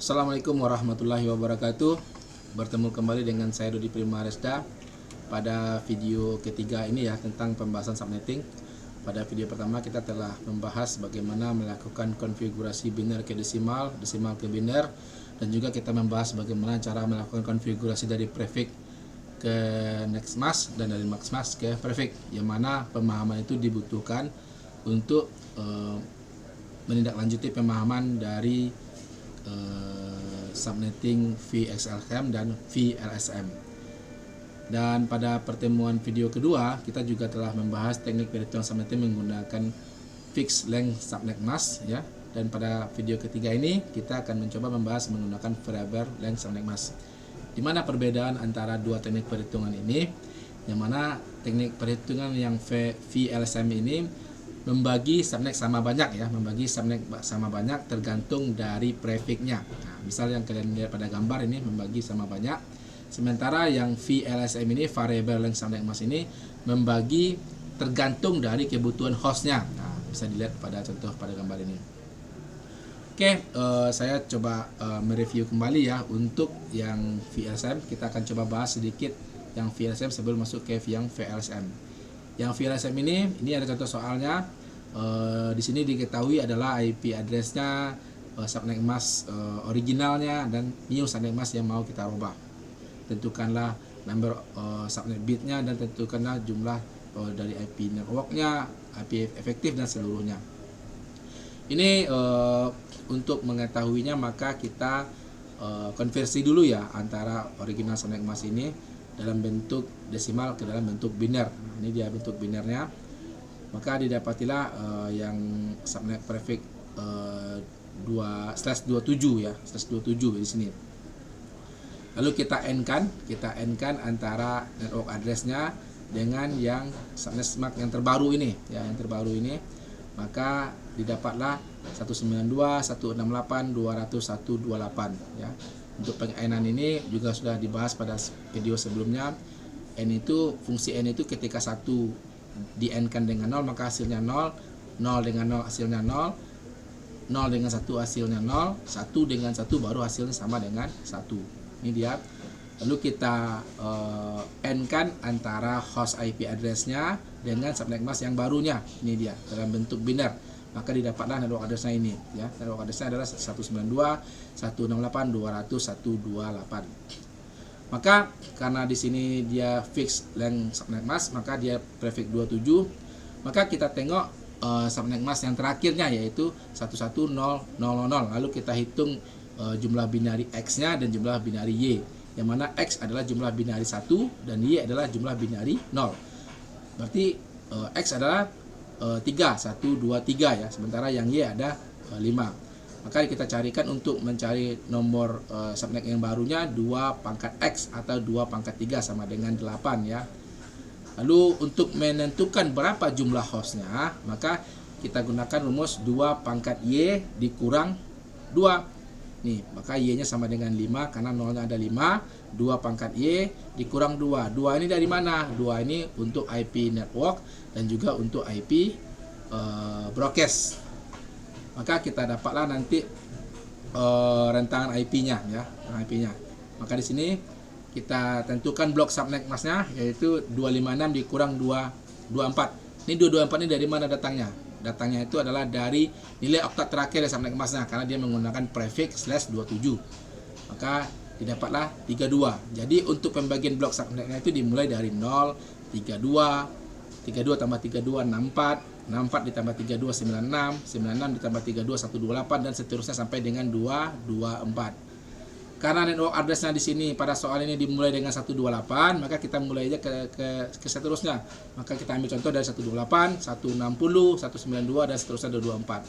Assalamualaikum warahmatullahi wabarakatuh. Bertemu kembali dengan saya Dodi Primaresda pada video ketiga ini ya, tentang pembahasan subnetting. Pada video pertama kita telah membahas bagaimana melakukan konfigurasi biner ke desimal, desimal ke biner, dan juga kita membahas bagaimana cara melakukan konfigurasi dari prefix ke next mask dan dari max mask ke prefix, yang mana pemahaman itu dibutuhkan untuk menindaklanjuti pemahaman dari subnetting VXLSM dan VLSM. Dan pada pertemuan video kedua kita juga telah membahas teknik perhitungan subnetting menggunakan fixed length subnet mask ya. Dan pada video ketiga ini kita akan mencoba membahas menggunakan variable length subnet mask. Di mana perbedaan antara dua teknik perhitungan ini, yang mana teknik perhitungan yang VLSM ini membagi subnet sama banyak ya, membagi subnet sama banyak tergantung dari prefixnya. Nah, misal yang kalian lihat pada gambar ini membagi sama banyak. Sementara yang VLSM ini, variable length subnet mask ini, membagi tergantung dari kebutuhan hostnya. Nah, bisa dilihat pada contoh pada gambar ini. Oke, saya coba mereview kembali ya untuk yang VLSM. Kita akan coba bahas sedikit yang VLSM sebelum masuk ke yang VLSM. Yang VLSM ini ada contoh soalnya. Di sini diketahui adalah IP addressnya, subnet mask originalnya, dan new subnet mask yang mau kita rubah. Tentukanlah number subnet bitnya dan tentukanlah jumlah dari IP networknya, IP efektif dan seluruhnya. Ini untuk mengetahuinya maka kita konversi dulu ya antara original subnet mask ini dalam bentuk desimal ke dalam bentuk biner. Ini dia bentuk binernya. Maka didapatilah yang subnet prefix 2/27 ya, /27 di sini. Lalu kita n-kan antara network addressnya dengan yang subnet mask yang terbaru ini ya, yang terbaru ini. Maka didapatlah 192.168.201.28 ya. Untuk peng-n ini juga sudah dibahas pada video sebelumnya. N itu, fungsi n itu ketika 1 di n-kan dengan 0 maka hasilnya 0, 0 dengan 0 hasilnya 0, 0 dengan 1 hasilnya 0, 1 dengan 1 baru hasilnya sama dengan 1. Ini dia. Lalu kita n-kan antara host IP addressnya dengan subnet mask yang barunya. Ini dia dalam bentuk biner. Maka didapatlah network addressnya ini ya. Network addressnya adalah 192.168.201.28. Maka karena di sini dia fixed length subnet mask, maka dia prefix 27. Maka kita tengok subnet mask yang terakhirnya yaitu 11000. Lalu kita hitung jumlah binari X-nya dan jumlah binari Y. Yang mana X adalah jumlah binari 1 dan Y adalah jumlah binari 0. Berarti X adalah 3, 1, 2, 3 ya. Sementara yang Y ada 5. Maka kita carikan untuk mencari nomor subnet yang barunya 2 pangkat X atau 2 pangkat 3 sama dengan 8 ya. Lalu untuk menentukan berapa jumlah hostnya, maka kita gunakan rumus 2 pangkat Y dikurang 2. Nih, maka Y-nya sama dengan 5 karena 0-nya ada 5. 2 pangkat Y dikurang 2. 2 ini dari mana? 2 ini untuk IP network dan juga untuk IP broadcast. Maka kita dapatlah nanti rentangan IP-nya ya, IP-nya. Maka di sini kita tentukan blok subnet masknya yaitu 256 dikurang 224. Ini 224 ini dari mana datangnya? Datangnya itu adalah dari nilai oktat terakhir ya subnet masknya karena dia menggunakan prefix /27. Maka didapatlah 32. Jadi untuk pembagian blok subnetnya itu dimulai dari 0, 32, 32 tambah 32 64, 64 ditambah 32 96, 96 ditambah 32 128 dan seterusnya sampai dengan 224. Karena network addressnya di sini pada soal ini dimulai dengan 128, maka kita mulai aja ke seterusnya. Maka kita ambil contoh dari 128, 160, 192 dan seterusnya 224.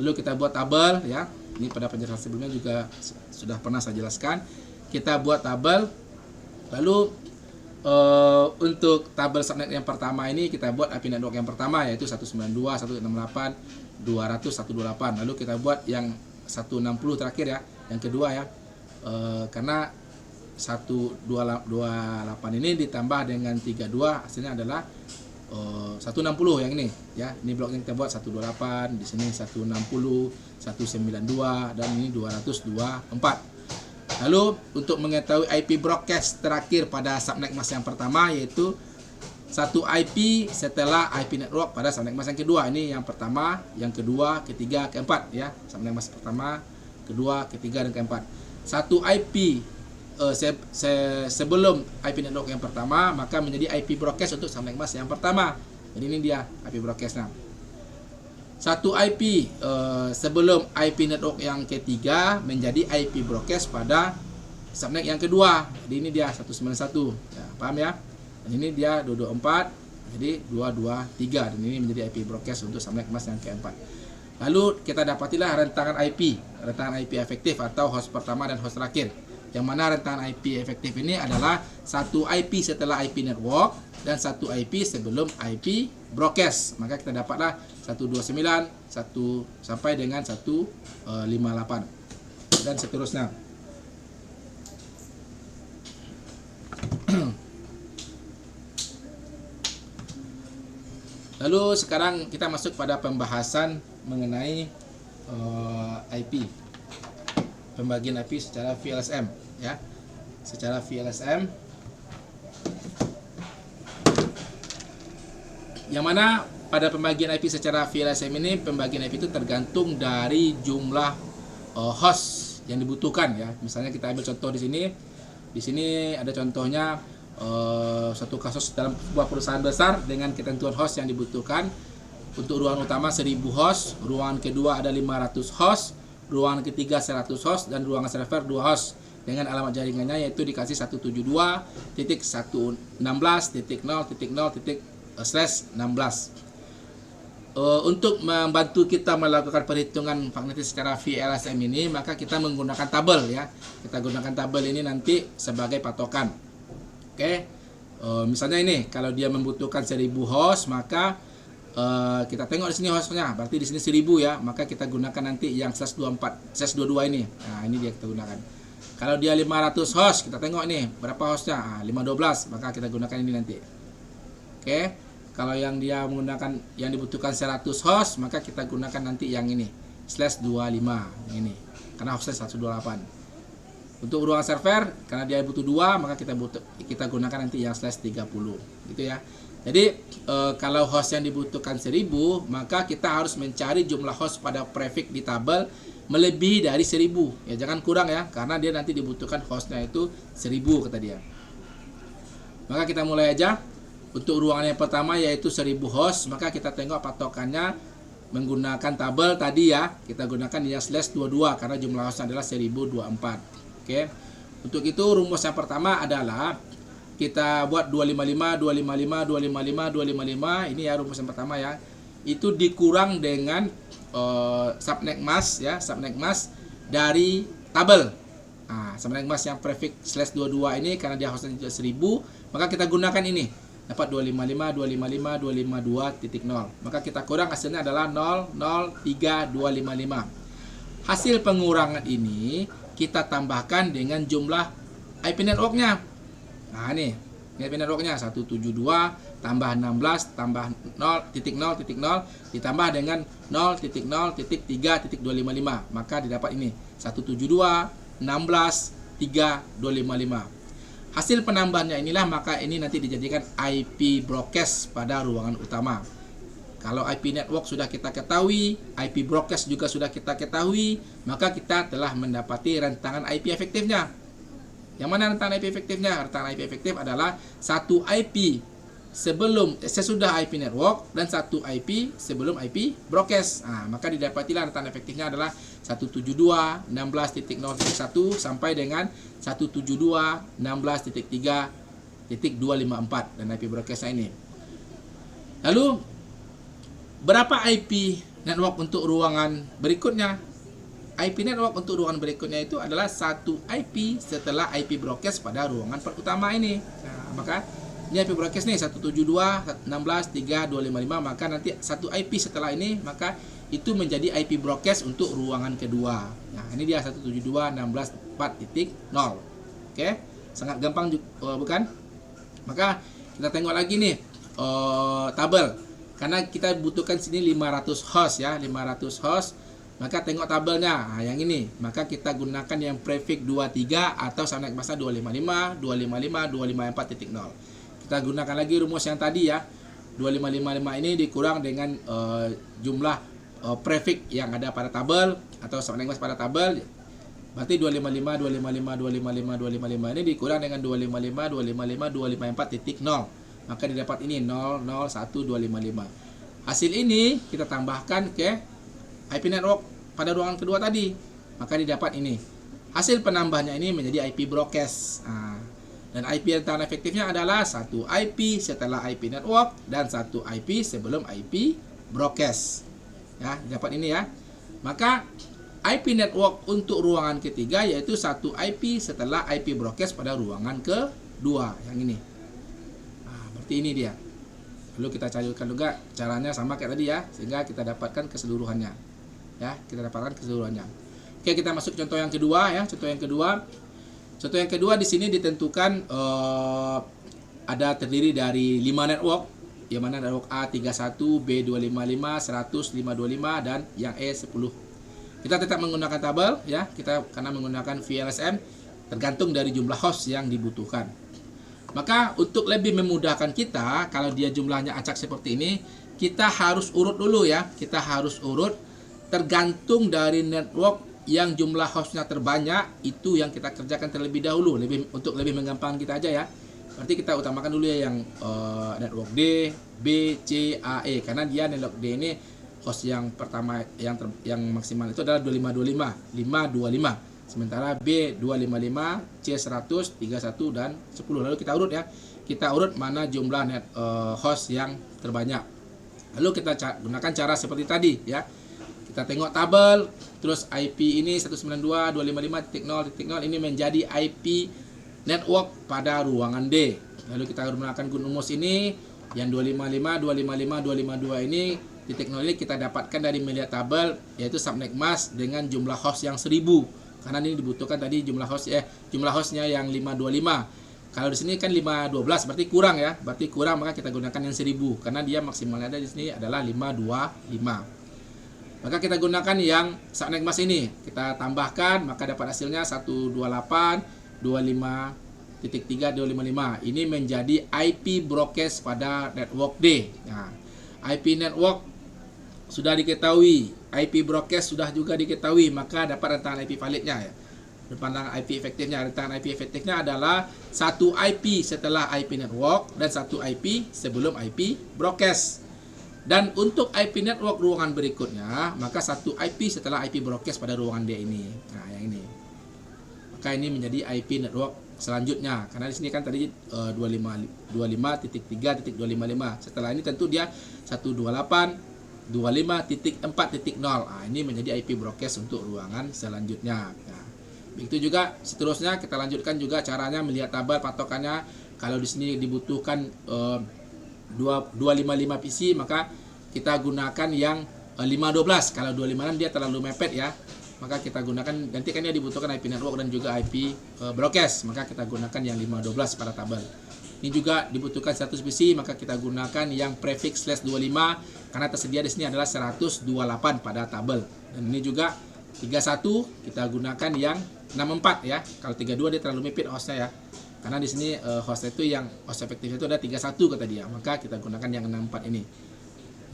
Lalu kita buat tabel ya. Ini pada penjelasan sebelumnya juga sudah pernah saya jelaskan. Kita buat tabel. Lalu untuk tabel subnet yang pertama ini kita buat IP network yang pertama yaitu 192.168.200.128. Lalu kita buat yang 160 terakhir ya, yang kedua ya. Karena 128 ini ditambah dengan 32 hasilnya adalah 160 yang ini ya. Ini blok yang kita buat 128, di sini 160, 192 dan ini 224. Lalu untuk mengetahui IP broadcast terakhir pada subnet mask yang pertama, yaitu satu IP setelah IP network pada subnet mask yang kedua. Ini yang pertama, yang kedua, ketiga, keempat ya. Subnet mask pertama, kedua, ketiga, dan keempat. Satu IP sebelum IP network yang pertama, maka menjadi IP broadcast untuk subnet mask yang pertama. Jadi ini dia IP broadcastnya. Satu IP sebelum IP network yang ketiga menjadi IP broadcast pada subnet yang kedua. Jadi ini dia 191. Ya, paham ya? Dan ini dia 224. Jadi 223 dan ini menjadi IP broadcast untuk subnet mask yang keempat. Lalu kita dapatilah rentangan IP efektif atau host pertama dan host terakhir. Yang mana rentangan IP efektif ini adalah satu IP setelah IP network dan satu IP sebelum IP broadcast. Maka kita dapatlah 129, 1 sampai dengan 158 dan seterusnya. Lalu sekarang kita masuk pada pembahasan mengenai IP. Pembagian IP secara VLSM ya. Secara VLSM yang mana pada pembagian IP secara VLSM ini, pembagian IP itu tergantung dari jumlah host yang dibutuhkan ya. Misalnya kita ambil contoh di sini. Di sini ada contohnya satu kasus dalam sebuah perusahaan besar dengan ketentuan host yang dibutuhkan. Untuk ruangan utama 1000 host, ruangan kedua ada 500 host, ruangan ketiga 100 host, dan ruangan server 2 host dengan alamat jaringannya yaitu dikasih 172.116.0.0./16. Untuk membantu kita melakukan perhitungan magnetis secara VLSM ini, maka kita menggunakan tabel ya. Kita gunakan tabel ini nanti sebagai patokan. Oke. Misalnya ini kalau dia membutuhkan 1000 host, maka kita tengok di sini hostnya, berarti di sini 1000 ya, maka kita gunakan nanti yang /22 ini. Nah, ini dia kita gunakan. Kalau dia 500 host, kita tengok ini berapa hostnya. 512, maka kita gunakan ini nanti. Oke. Kalau yang dia menggunakan yang dibutuhkan 100 host, maka kita gunakan nanti yang ini /25 ini, karena hostnya 128. Untuk ruangan server, karena dia butuh 2, maka kita gunakan nanti yang /30 gitu ya. Jadi kalau host yang dibutuhkan 1000, maka kita harus mencari jumlah host pada prefix di tabel melebihi dari 1000 ya, jangan kurang ya, karena dia nanti dibutuhkan hostnya itu 1000 kata dia. Maka kita mulai aja. Untuk ruangan yang pertama yaitu 1000 host, maka kita tengok patokannya menggunakan tabel tadi ya. Kita gunakan yang /22 karena jumlah hostnya adalah 1024. Oke. Untuk itu rumus yang pertama adalah kita buat 255 255 255 255. Ini ya rumus yang pertama ya. Itu dikurang dengan subnet mask ya, subnet mask dari tabel. Nah, subnet mask yang prefix /22 ini karena dia hostnya 1000, maka kita gunakan ini. Dapat 255 255 252.0. Maka kita kurang, hasilnya adalah 003255. Hasil pengurangan ini kita tambahkan dengan jumlah IP networknya. Nah ini IP networknya 172 tambah 16 tambah 0.0.0 ditambah dengan 0.0.3.255. Maka didapat ini 172 16 3255. Hasil penambahannya inilah, maka ini nanti dijadikan IP broadcast pada ruangan utama. Kalau IP network sudah kita ketahui, IP broadcast juga sudah kita ketahui, maka kita telah mendapati rentangan IP efektifnya. Yang mana rentangan IP efektifnya? Rentangan IP efektif adalah satu IP sesudah IP network dan satu IP sebelum IP broadcast. Nah, maka didapatilah rentangan efektifnya adalah 172.16.0.1 sampai dengan 172.16.3.254 dan IP broadcastnya ini. Lalu berapa IP network untuk ruangan berikutnya? IP network untuk ruangan berikutnya itu adalah satu IP setelah IP broadcast pada ruangan utama ini. Nah, maka ini IP broadcast nih 172.16.3.255, maka nanti satu IP setelah ini maka itu menjadi IP broadcast untuk ruangan kedua. Nah, ini dia 172.16.4.0. Oke, sangat gampang bukan? Maka kita tengok lagi nih tabel. Karena kita butuhkan sini 500 host ya, 500 host. maka tengok tabelnya. Nah, yang ini, maka kita gunakan yang prefix 23 atau subnet masknya 255, 255, 254.0. Kita gunakan lagi rumus yang tadi ya. 2555 ini dikurang dengan jumlah prefix yang ada pada tabel atau subnet mask pada tabel. Berarti 255, 255, 255, 255 ini dikurang dengan 255, 255, 254.0. Maka didapat ini 001255. Hasil ini kita tambahkan ke IP network pada ruangan kedua tadi. Maka didapat ini. Hasil penambahnya ini menjadi IP broadcast. Dan IP rentang efektifnya adalah satu IP setelah IP network dan satu IP sebelum IP broadcast. Ya, dapat ini ya. Maka IP network untuk ruangan ketiga yaitu satu IP setelah IP broadcast pada ruangan kedua. Yang ini. Berarti ini dia. Lalu kita cairkan juga caranya sama kayak tadi ya, sehingga kita dapatkan keseluruhannya. Ya, kita dapatkan keseluruhannya. Oke, kita masuk contoh yang kedua ya. Contoh yang kedua di sini ditentukan ada terdiri dari 5 network, yang mana network A31, B255, 100, 525 dan yang E10. Kita tetap menggunakan tabel ya, karena menggunakan VLSM tergantung dari jumlah host yang dibutuhkan. Maka untuk lebih memudahkan kita, kalau dia jumlahnya acak seperti ini, kita harus urut dulu ya. Kita harus urut tergantung dari network yang jumlah hostnya terbanyak, itu yang kita kerjakan terlebih dahulu, untuk lebih menggampangkan kita aja ya. Berarti kita utamakan dulu ya yang network D, B, C, A, E, karena dia network D ini host yang pertama yang maksimal itu adalah 2525, 525. Sementara B 255, C 100, 31 dan 10. Lalu kita urut ya. Kita urut mana jumlah host yang terbanyak. Lalu kita gunakan cara seperti tadi ya. Kita tengok tabel, terus IP ini 192.255.0.0 ini menjadi IP network pada ruangan D. Lalu kita gunakan rumus ini yang 255, 255, 252 ini titik 0 ini kita dapatkan dari melihat tabel, yaitu subnet mask dengan jumlah host yang 1000. Karena ini dibutuhkan tadi jumlah hostnya yang 525. Kalau di sini kan 512 berarti kurang ya. Berarti kurang, maka kita gunakan yang 1000 karena dia maksimalnya ada di sini adalah 525. Maka kita gunakan yang subnet mask ini. Kita tambahkan, maka dapat hasilnya 128.25.3.255. Ini menjadi IP broadcast pada network D. Nah, IP network sudah diketahui, IP broadcast sudah juga diketahui, maka dapat rentangan IP validnya ya. Rentangan IP efektifnya, rentangan IP efektifnya adalah satu IP setelah IP network dan satu IP sebelum IP broadcast. Dan untuk IP network ruangan berikutnya, maka satu IP setelah IP broadcast pada ruangan D ini. Nah, yang ini. Maka ini menjadi IP network selanjutnya. Karena di sini kan tadi 25.3.255. Setelah ini tentu dia 128.25.4.0. Nah, ini menjadi IP broadcast untuk ruangan selanjutnya. Nah, begitu juga seterusnya kita lanjutkan juga caranya melihat tabel patokannya. Kalau di sini dibutuhkan 255 PC, maka kita gunakan yang 512. Kalau 256 dia terlalu mepet ya, maka kita gunakan, nanti kan dia dibutuhkan IP network dan juga IP broadcast, maka kita gunakan yang 512 pada tabel. Ini juga dibutuhkan 100 PC, maka kita gunakan yang prefix /25 karena tersedia di sini adalah 128 pada tabel. Dan ini juga 31 kita gunakan yang 64 ya. Kalau 32 dia terlalu mepet hostnya ya. Karena di sini host itu yang host efektif itu ada 31 kata dia, maka kita gunakan yang 64 ini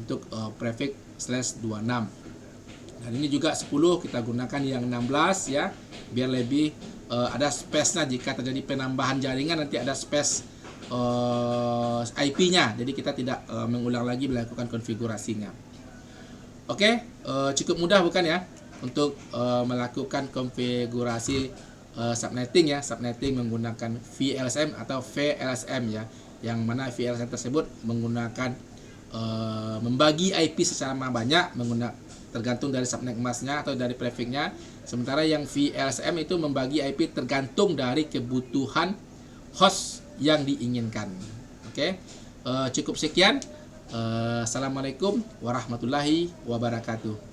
untuk prefix /26. Dan ini juga 10 kita gunakan yang 16 ya, biar lebih ada space-nya jika terjadi penambahan jaringan, nanti ada space IP-nya. Jadi kita tidak mengulang lagi melakukan konfigurasinya. Oke, cukup mudah bukan ya untuk melakukan konfigurasi subnetting ya, subnetting menggunakan VLSM atau VLSM ya, yang mana VLSM tersebut menggunakan membagi IP secara banyak tergantung dari subnet masknya atau dari prefixnya, sementara yang VLSM itu membagi IP tergantung dari kebutuhan host yang diinginkan. Oke, cukup sekian. Assalamualaikum warahmatullahi wabarakatuh.